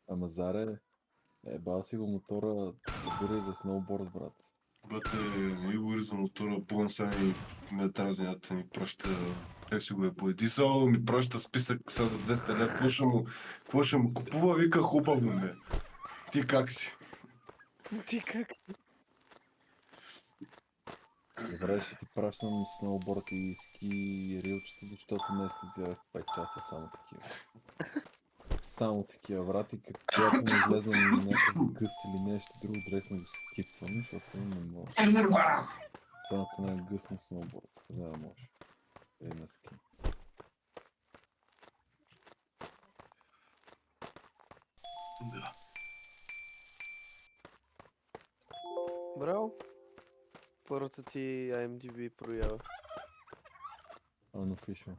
Ама Заре, бал си го мотора, събирай за сноуборд, брат. Бате, не говори за мотора, пълно са ни ме дразнят, ни праща, как си го е поедисал, ми праща списък са за 200 лет, какво ще му купува, вика хубаво ме. Ти как си? Ти как си? Добре, ще ти пращам сноуборд и ски рилчета, защото днес взявах 5 часа само такива. Само такива, брат, и когато ми излезе някакъв гъс или нещо друго, директно го скипвам, защото не мога. Само ако не е гъс на сноуборд, тогава може. Е на ски. Да. Браво. Първата ти IMDb проява. Unofficial.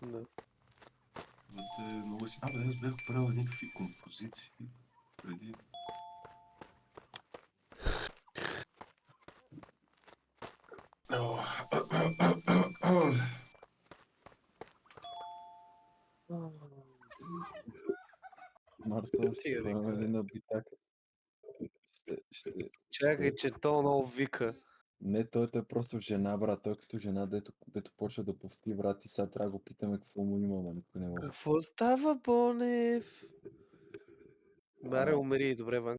Да. Бате, много си... Абе, аз бях правил някакви композиции преди... Марто, ще Стига, ходим вика, ли на битака? Чакай, че то много вика. Не, той е просто жена, брат. Той като жена, дето почва да повти, брат, и сега трябва да го питаме какво му има, но никой не може. Какво става, Бонев? Маре, умери, добре, Ван.